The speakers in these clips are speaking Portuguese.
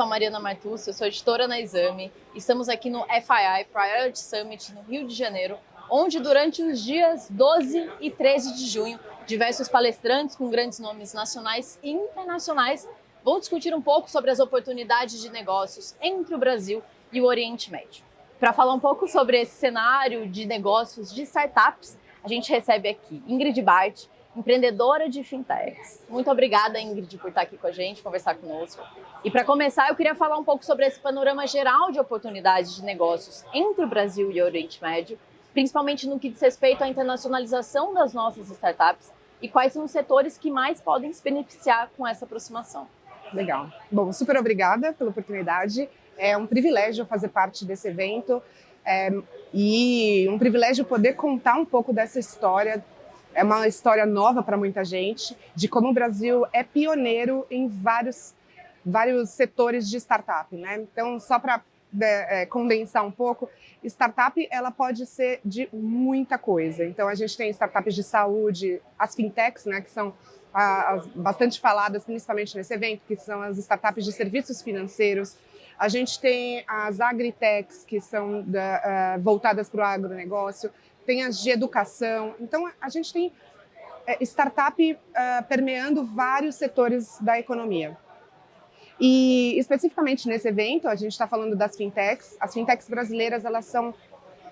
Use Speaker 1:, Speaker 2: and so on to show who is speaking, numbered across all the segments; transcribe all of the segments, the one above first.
Speaker 1: sou a Mariana Martucci, eu sou editora na Exame. Estamos aqui no FII Priority Summit no Rio de Janeiro, onde durante os dias 12 e 13 de junho, diversos palestrantes com grandes nomes nacionais e internacionais vão discutir um pouco sobre as oportunidades de negócios entre o Brasil e o Oriente Médio. Para falar um pouco sobre esse cenário de negócios de startups, a gente recebe aqui Ingrid Bart, empreendedora de fintechs. Muito obrigada, Ingrid, por estar aqui com a gente, conversar conosco. E para começar, eu queria falar um pouco sobre esse panorama geral de oportunidades de negócios entre o Brasil e o Oriente Médio, principalmente no que diz respeito à internacionalização das nossas startups e quais são os setores que mais podem se beneficiar com essa aproximação.
Speaker 2: Legal. Bom, super obrigada pela oportunidade. É um privilégio fazer parte desse evento e um privilégio poder contar um pouco dessa história. É uma história nova para muita gente, de como o Brasil é pioneiro em vários setores de startup, né? Então, só para condensar um pouco, startup ela pode ser de muita coisa. Então, a gente tem startups de saúde, as fintechs, né, que são as bastante faladas, principalmente nesse evento, que são as startups de serviços financeiros. A gente tem as agritechs, que são voltadas para o agronegócio. Tem as de educação. Então, a gente tem startup permeando vários setores da economia. E, especificamente nesse evento, a gente está falando das fintechs. As fintechs brasileiras, elas são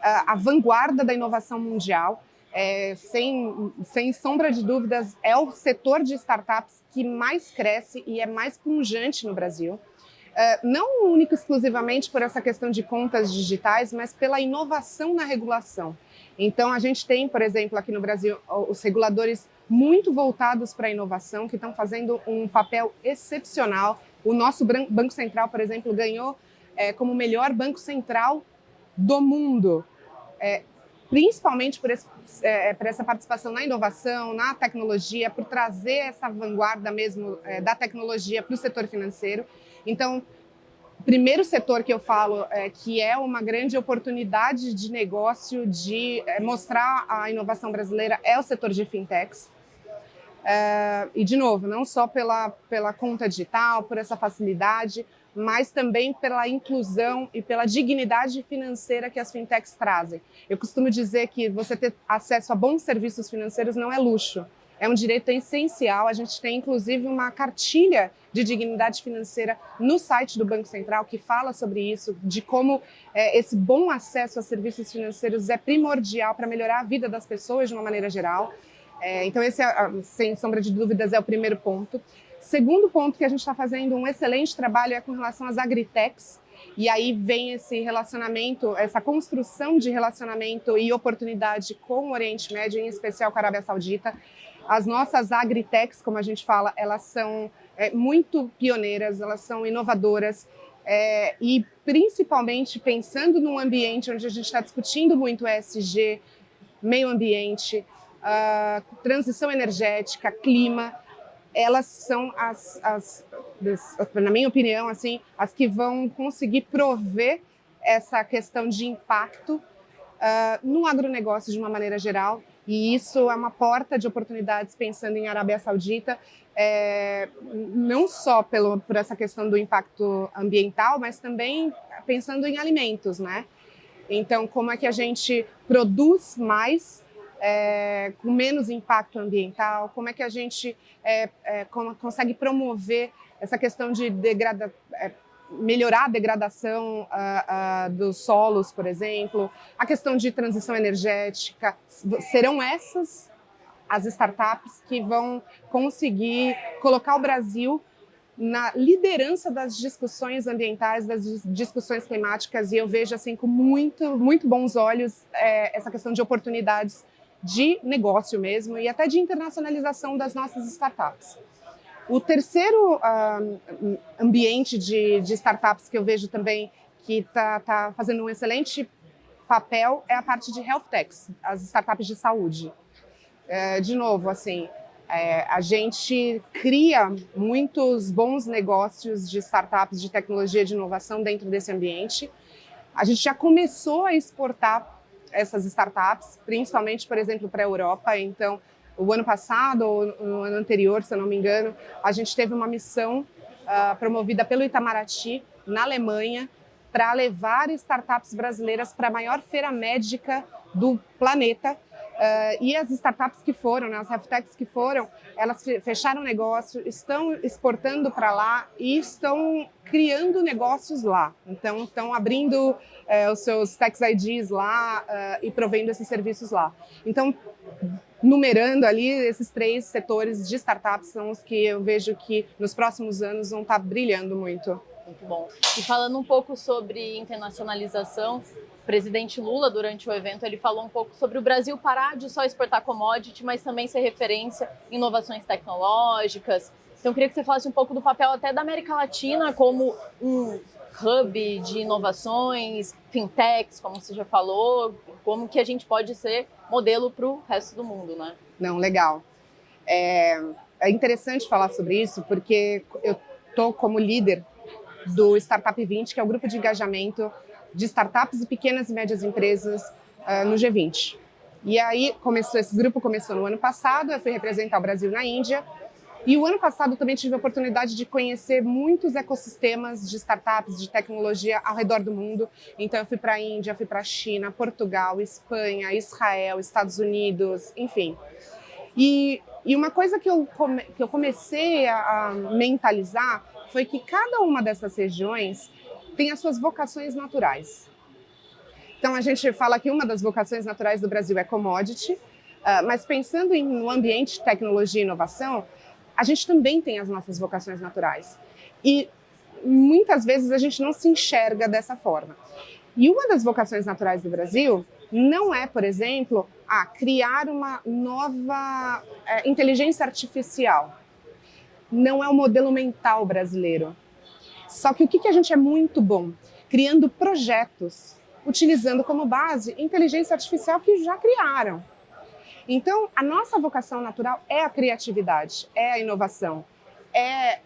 Speaker 2: a vanguarda da inovação mundial. Sem sombra de dúvidas, é o setor de startups que mais cresce e é mais pujante no Brasil. Não único exclusivamente por essa questão de contas digitais, mas pela inovação na regulação. Então, a gente tem, por exemplo, aqui no Brasil, os reguladores muito voltados para a inovação, que estão fazendo um papel excepcional. O nosso Banco Central, por exemplo, ganhou como o melhor banco central do mundo, principalmente por essa participação na inovação, na tecnologia, por trazer essa vanguarda mesmo da tecnologia para o setor financeiro. Então, o primeiro setor que eu falo que é uma grande oportunidade de negócio, de mostrar a inovação brasileira, é o setor de fintechs. E, de novo, não só pela conta digital, por essa facilidade, mas também pela inclusão e pela dignidade financeira que as fintechs trazem. Eu costumo dizer que você ter acesso a bons serviços financeiros não é luxo, é um direito essencial. A gente tem, inclusive, uma cartilha de dignidade financeira no site do Banco Central que fala sobre isso, de como esse bom acesso a serviços financeiros é primordial para melhorar a vida das pessoas de uma maneira geral. Então, esse, sem sombra de dúvidas, é o primeiro ponto. Segundo ponto que a gente está fazendo um excelente trabalho é com relação às agritechs. E aí vem esse relacionamento, essa construção de relacionamento e oportunidade com o Oriente Médio, em especial com a Arábia Saudita. As nossas agritechs, como a gente fala, elas são muito pioneiras, elas são inovadoras e principalmente pensando num ambiente onde a gente está discutindo muito ESG, meio ambiente, transição energética, clima. Elas são na minha opinião, assim, as que vão conseguir prover essa questão de impacto no agronegócio de uma maneira geral. E isso é uma porta de oportunidades pensando em Arábia Saudita, não só por essa questão do impacto ambiental, mas também pensando em alimentos, né? Então, como é que a gente produz mais com menos impacto ambiental? Como é que a gente consegue promover essa questão de melhorar a degradação dos solos, por exemplo, a questão de transição energética? Serão essas as startups que vão conseguir colocar o Brasil na liderança das discussões ambientais, das discussões climáticas, e eu vejo assim com muito bons olhos essa questão de oportunidades de negócio mesmo e até de internacionalização das nossas startups. O terceiro ambiente de startups que eu vejo também que está fazendo um excelente papel é a parte de health techs, as startups de saúde. De novo, assim, a gente cria muitos bons negócios de startups de tecnologia e de inovação dentro desse ambiente. A gente já começou a exportar essas startups, principalmente, por exemplo, para a Europa. Então, o ano passado ou no ano anterior, se eu não me engano, a gente teve uma missão promovida pelo Itamaraty, na Alemanha, para levar startups brasileiras para a maior feira médica do planeta. E as startups que foram, né, as healthtechs que foram, elas fecharam negócio, estão exportando para lá e estão criando negócios lá. Então, estão abrindo os seus Tax IDs lá e provendo esses serviços lá. Então, numerando ali, esses 3 setores de startups são os que eu vejo que nos próximos anos vão estar brilhando muito.
Speaker 1: Muito bom. E falando um pouco sobre internacionalização, o presidente Lula, durante o evento, ele falou um pouco sobre o Brasil parar de só exportar commodity, mas também ser referência em inovações tecnológicas. Então, eu queria que você falasse um pouco do papel até da América Latina como um hub de inovações, fintechs, como você já falou, como que a gente pode ser modelo para o resto do mundo, né?
Speaker 2: Não, legal. É interessante falar sobre isso, porque eu estou como líder do Startup 20, que é o grupo de engajamento de startups e pequenas e médias empresas no G20. E aí, esse grupo começou no ano passado, eu fui representar o Brasil na Índia, e o ano passado também tive a oportunidade de conhecer muitos ecossistemas de startups, de tecnologia ao redor do mundo. Então, eu fui para a Índia, fui para a China, Portugal, Espanha, Israel, Estados Unidos, enfim. E uma coisa que eu comecei a mentalizar foi que cada uma dessas regiões tem as suas vocações naturais. Então, a gente fala que uma das vocações naturais do Brasil é commodity, mas pensando no ambiente de tecnologia e inovação, a gente também tem as nossas vocações naturais. E muitas vezes a gente não se enxerga dessa forma. E uma das vocações naturais do Brasil não é, por exemplo, criar uma nova inteligência artificial. Não é o modelo mental brasileiro. Só que o que a gente é muito bom? Criando projetos, utilizando como base inteligência artificial que já criaram. Então, a nossa vocação natural é a criatividade, é a inovação, é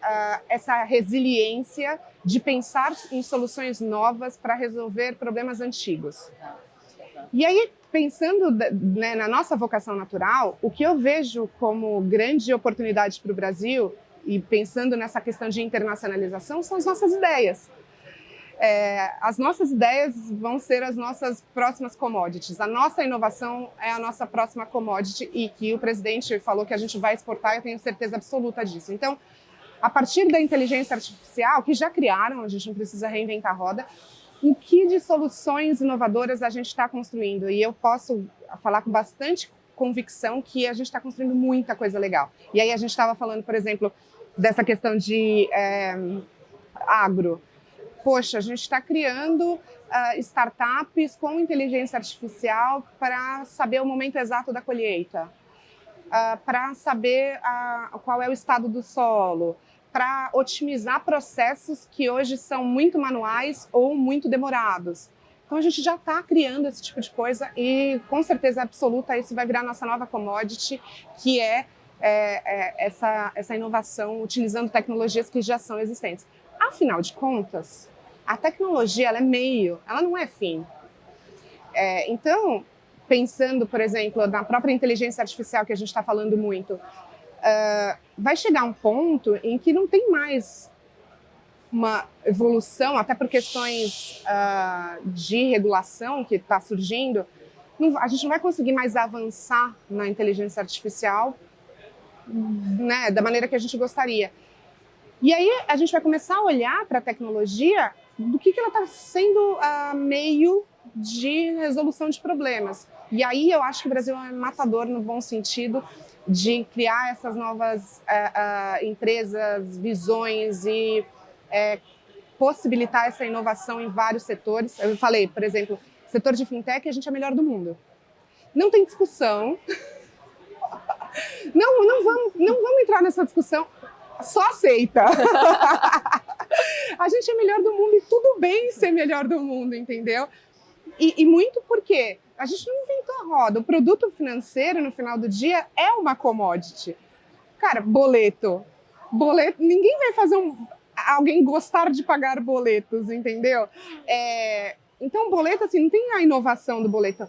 Speaker 2: essa resiliência de pensar em soluções novas para resolver problemas antigos. E aí, pensando na nossa vocação natural, o que eu vejo como grande oportunidade para o Brasil, e pensando nessa questão de internacionalização, são as nossas ideias. As nossas ideias vão ser as nossas próximas commodities. A nossa inovação é a nossa próxima commodity e que o presidente falou que a gente vai exportar, eu tenho certeza absoluta disso. Então, a partir da inteligência artificial, que já criaram, a gente não precisa reinventar a roda, o que de soluções inovadoras a gente está construindo? E eu posso falar com bastante convicção que a gente está construindo muita coisa legal. E aí a gente estava falando, por exemplo, dessa questão de agro. Poxa, a gente está criando startups com inteligência artificial para saber o momento exato da colheita, para saber qual é o estado do solo, para otimizar processos que hoje são muito manuais ou muito demorados. Então, a gente já está criando esse tipo de coisa e, com certeza absoluta, isso vai virar nossa nova commodity, que é essa inovação utilizando tecnologias que já são existentes. Afinal de contas, a tecnologia ela é meio, ela não é fim. Então, pensando, por exemplo, na própria inteligência artificial que a gente está falando muito, vai chegar um ponto em que não tem mais uma evolução, até por questões de regulação que está surgindo, a gente não vai conseguir mais avançar na inteligência artificial, né, da maneira que a gente gostaria. E aí a gente vai começar a olhar para a tecnologia do que ela está sendo meio de resolução de problemas. E aí eu acho que o Brasil é matador no bom sentido de criar essas novas empresas, visões e possibilitar essa inovação em vários setores. Eu falei, por exemplo, setor de fintech, a gente é o melhor do mundo. Não tem discussão. Não vamos entrar nessa discussão. Só aceita. A gente é melhor do mundo e tudo bem ser melhor do mundo, entendeu? E muito porque a gente não inventou a roda. O produto financeiro, no final do dia, é uma commodity. Cara, boleto, ninguém vai fazer alguém gostar de pagar boletos, entendeu? Então, boleto, assim, não tem a inovação do boleto.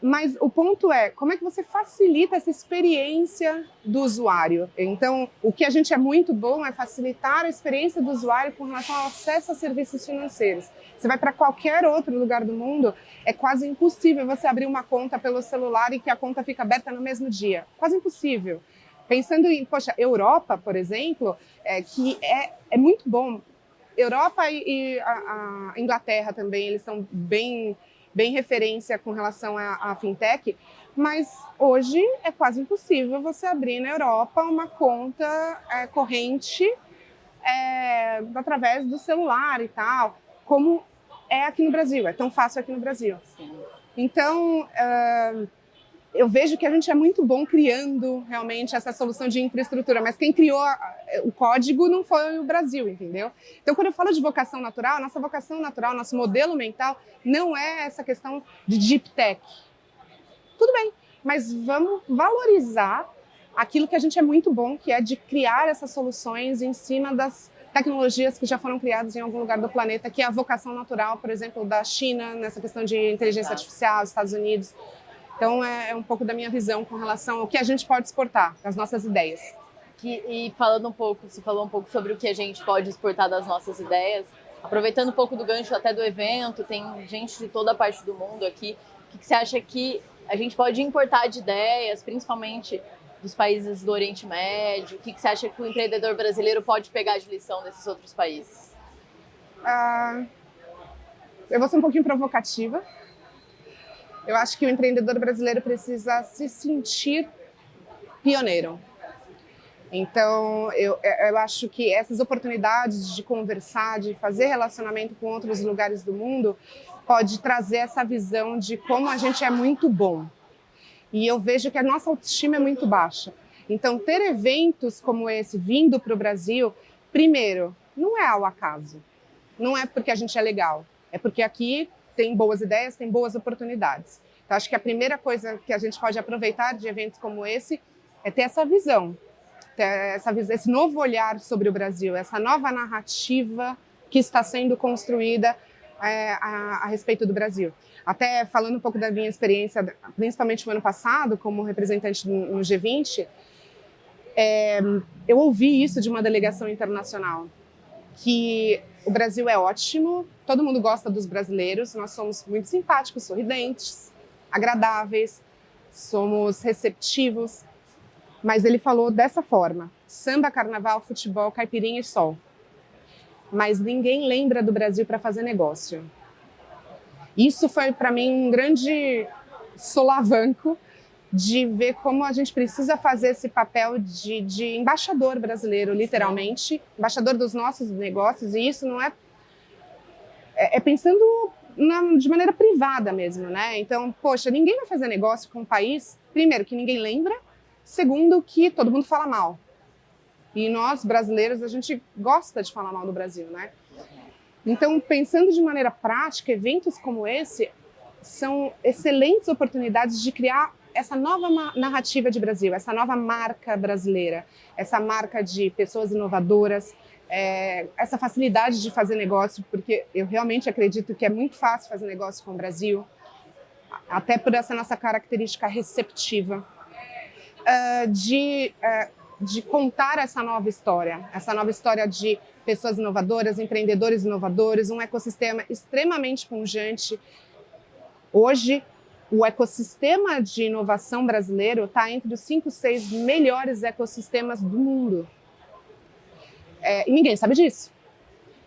Speaker 2: Mas o ponto é, como é que você facilita essa experiência do usuário? Então, o que a gente é muito bom é facilitar a experiência do usuário com relação ao acesso a serviços financeiros. Você vai para qualquer outro lugar do mundo, é quase impossível você abrir uma conta pelo celular e que a conta fica aberta no mesmo dia. Quase impossível. Pensando em, poxa, Europa, por exemplo, que é muito bom. Europa e a Inglaterra também, eles são bem referência com relação à fintech, mas hoje é quase impossível você abrir na Europa uma conta corrente através do celular e tal, como é aqui no Brasil, é tão fácil aqui no Brasil.
Speaker 1: Sim.
Speaker 2: Então, eu vejo que a gente é muito bom criando realmente essa solução de infraestrutura, mas quem criou o código não foi o Brasil, entendeu? Então, quando eu falo de vocação natural, nossa vocação natural, nosso modelo mental não é essa questão de deep tech. Tudo bem, mas vamos valorizar aquilo que a gente é muito bom, que é de criar essas soluções em cima das tecnologias que já foram criadas em algum lugar do planeta, que é a vocação natural, por exemplo, da China, nessa questão de inteligência artificial, Estados Unidos. Então, é um pouco da minha visão com relação ao que a gente pode exportar, das nossas ideias.
Speaker 1: E falando um pouco, você falou um pouco sobre o que a gente pode exportar das nossas ideias, aproveitando um pouco do gancho até do evento, tem gente de toda a parte do mundo aqui. O que você acha que a gente pode importar de ideias, principalmente dos países do Oriente Médio? O que você acha que o empreendedor brasileiro pode pegar de lição desses outros países?
Speaker 2: Eu vou ser um pouquinho provocativa. Eu acho que o empreendedor brasileiro precisa se sentir pioneiro. Então, eu acho que essas oportunidades de conversar, de fazer relacionamento com outros lugares do mundo, pode trazer essa visão de como a gente é muito bom. E eu vejo que a nossa autoestima é muito baixa. Então, ter eventos como esse vindo para o Brasil, primeiro, não é ao acaso. Não é porque a gente é legal. É porque aqui tem boas ideias, tem boas oportunidades. Então, acho que a primeira coisa que a gente pode aproveitar de eventos como esse é ter essa visão, esse novo olhar sobre o Brasil, essa nova narrativa que está sendo construída a respeito do Brasil. Até falando um pouco da minha experiência, principalmente no ano passado, como representante no G20, eu ouvi isso de uma delegação internacional, que o Brasil é ótimo, todo mundo gosta dos brasileiros, nós somos muito simpáticos, sorridentes, agradáveis, somos receptivos, mas ele falou dessa forma: samba, carnaval, futebol, caipirinha e sol. Mas ninguém lembra do Brasil para fazer negócio. Isso foi para mim um grande solavanco de ver como a gente precisa fazer esse papel de embaixador brasileiro, literalmente, embaixador dos nossos negócios, e isso não é pensando de maneira privada mesmo, né? Então, poxa, ninguém vai fazer negócio com um país, primeiro, que ninguém lembra, segundo, que todo mundo fala mal. E nós, brasileiros, a gente gosta de falar mal do Brasil, né? Então, pensando de maneira prática, eventos como esse são excelentes oportunidades de criar essa nova narrativa de Brasil, essa nova marca brasileira, essa marca de pessoas inovadoras, essa facilidade de fazer negócio, porque eu realmente acredito que é muito fácil fazer negócio com o Brasil, até por essa nossa característica receptiva, de contar essa nova história de pessoas inovadoras, empreendedores inovadores, um ecossistema extremamente pujante. Hoje, o ecossistema de inovação brasileiro está entre os 5, 6 melhores ecossistemas do mundo. E ninguém sabe disso.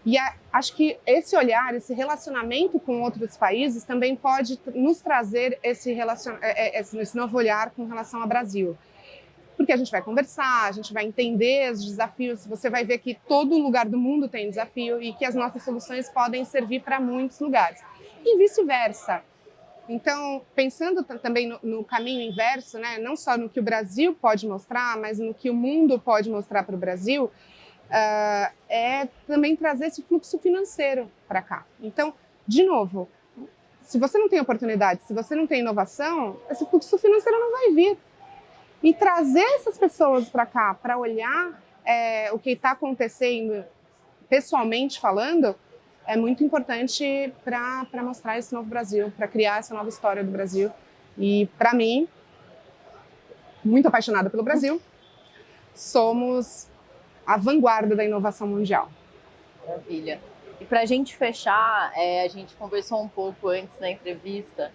Speaker 2: E acho que esse olhar, esse relacionamento com outros países também pode nos trazer esse novo olhar com relação ao Brasil. Porque a gente vai conversar, a gente vai entender os desafios, você vai ver que todo lugar do mundo tem desafio e que as nossas soluções podem servir para muitos lugares. E vice-versa. Então, pensando também no caminho inverso, né, não só no que o Brasil pode mostrar, mas no que o mundo pode mostrar para o Brasil, é também trazer esse fluxo financeiro para cá. Então, de novo, se você não tem oportunidade, se você não tem inovação, esse fluxo financeiro não vai vir. E trazer essas pessoas para cá, para olhar o que está acontecendo pessoalmente falando, é muito importante para mostrar esse novo Brasil, para criar essa nova história do Brasil E, para mim, muito apaixonada pelo Brasil, somos a vanguarda da inovação mundial.
Speaker 1: Maravilha. E para a gente fechar, a gente conversou um pouco antes na entrevista.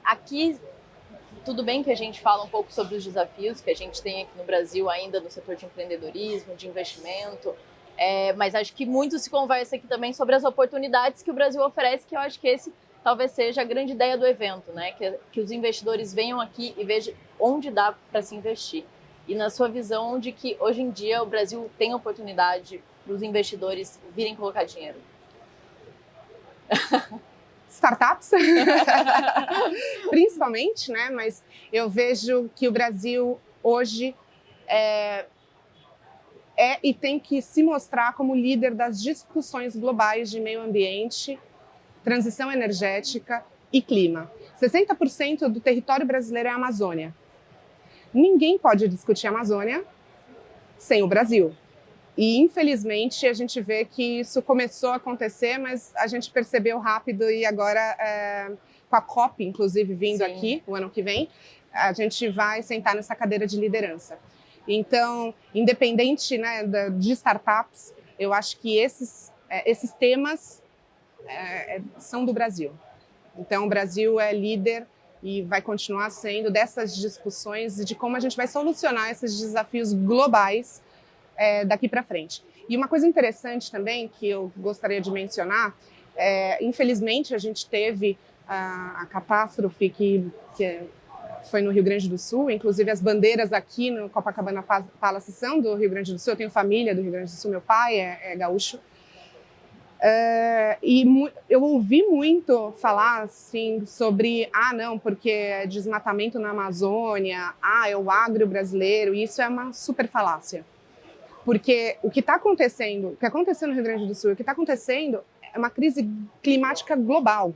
Speaker 1: Aqui, tudo bem que a gente fala um pouco sobre os desafios que a gente tem aqui no Brasil ainda no setor de empreendedorismo, de investimento, mas acho que muito se conversa aqui também sobre as oportunidades que o Brasil oferece, que eu acho que esse talvez seja a grande ideia do evento, né? Que os investidores venham aqui e vejam onde dá para se investir. E na sua visão de que hoje em dia o Brasil tem oportunidade para os investidores virem colocar dinheiro?
Speaker 2: Startups, principalmente, né? Mas eu vejo que o Brasil hoje é e tem que se mostrar como líder das discussões globais de meio ambiente, transição energética e clima. 60% do território brasileiro é a Amazônia. Ninguém pode discutir a Amazônia sem o Brasil. E, infelizmente, a gente vê que isso começou a acontecer, mas a gente percebeu rápido e agora, com a COP, inclusive, vindo aqui o ano que vem, a gente vai sentar nessa cadeira de liderança. Então, independente, né, de startups, eu acho que esses temas são do Brasil. Então, o Brasil é líder e vai continuar sendo dessas discussões de como a gente vai solucionar esses desafios globais daqui para frente. E uma coisa interessante também que eu gostaria de mencionar, infelizmente a gente teve a catástrofe que foi no Rio Grande do Sul, inclusive as bandeiras aqui no Copacabana Palace são do Rio Grande do Sul, eu tenho família do Rio Grande do Sul, meu pai é gaúcho. E eu ouvi muito falar assim sobre, não, porque é desmatamento na Amazônia, é o agro brasileiro, e isso é uma super falácia. Porque o que está acontecendo, o que aconteceu no Rio Grande do Sul, o que está acontecendo é uma crise climática global.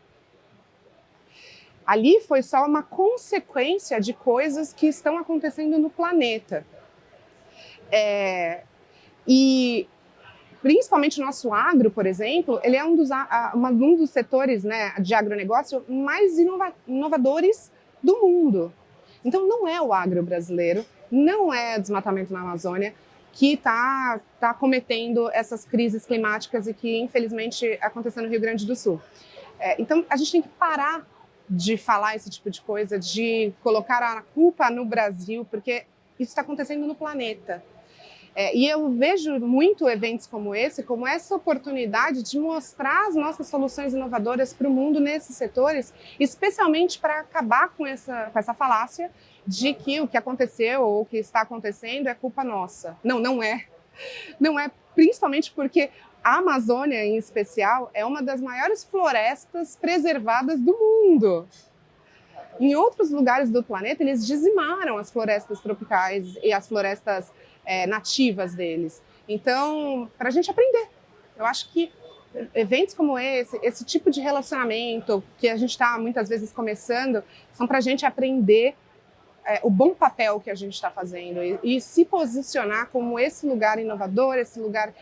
Speaker 2: Ali foi só uma consequência de coisas que estão acontecendo no planeta. E principalmente o nosso agro, por exemplo, ele é um dos setores, né, de agronegócio mais inovadores do mundo. Então não é o agro brasileiro, não é o desmatamento na Amazônia que está cometendo essas crises climáticas e que, infelizmente, aconteceu no Rio Grande do Sul. Então, a gente tem que parar de falar esse tipo de coisa, de colocar a culpa no Brasil, porque isso está acontecendo no planeta. E eu vejo muito eventos como esse, como essa oportunidade de mostrar as nossas soluções inovadoras para o mundo nesses setores, especialmente para acabar com essa falácia de que o que aconteceu ou o que está acontecendo é culpa nossa. Não, não é. Não é, principalmente porque a Amazônia, em especial, é uma das maiores florestas preservadas do mundo. Em outros lugares do planeta, eles dizimaram as florestas tropicais e as florestas nativas deles. Então, para a gente aprender. Eu acho que eventos como esse tipo de relacionamento que a gente está muitas vezes começando, são para a gente aprender o bom papel que a gente está fazendo e se posicionar como esse lugar inovador, esse lugar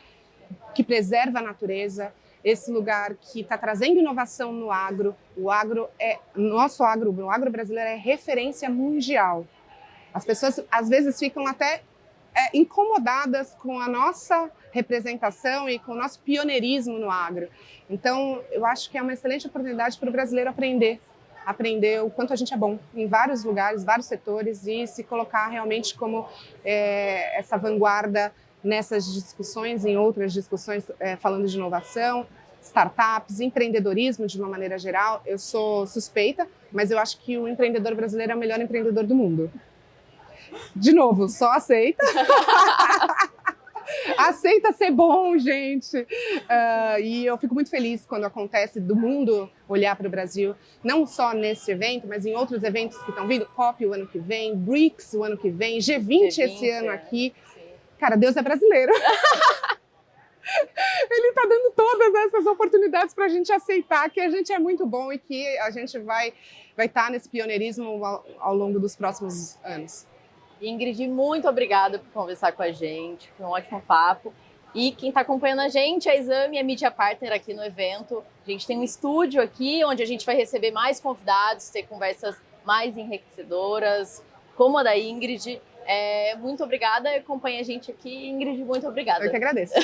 Speaker 2: que preserva a natureza, esse lugar que está trazendo inovação no agro. O agro o agro brasileiro é referência mundial. As pessoas às vezes ficam até incomodadas com a nossa representação e com o nosso pioneirismo no agro. Então, eu acho que é uma excelente oportunidade para o brasileiro aprender o quanto a gente é bom em vários lugares, vários setores, e se colocar realmente como essa vanguarda nessas discussões, em outras discussões, falando de inovação, startups, empreendedorismo de uma maneira geral. Eu sou suspeita, mas eu acho que o empreendedor brasileiro é o melhor empreendedor do mundo. De novo, só aceita. Aceita ser bom, gente. E eu fico muito feliz quando acontece do mundo olhar para o Brasil, não só nesse evento, mas em outros eventos que estão vindo, COP o ano que vem, BRICS o ano que vem, G20 esse ano aqui. Sim. Cara, Deus é brasileiro. Ele está dando todas essas oportunidades para a gente aceitar que a gente é muito bom e que a gente vai estar nesse pioneirismo ao longo dos próximos anos.
Speaker 1: Ingrid, muito obrigada por conversar com a gente, foi um ótimo papo. E quem está acompanhando a gente, a Exame é mídia partner aqui no evento. A gente tem um estúdio aqui, onde a gente vai receber mais convidados, ter conversas mais enriquecedoras, como a da Ingrid. Muito obrigada, acompanha a gente aqui. Ingrid, muito obrigada.
Speaker 2: Eu que agradeço.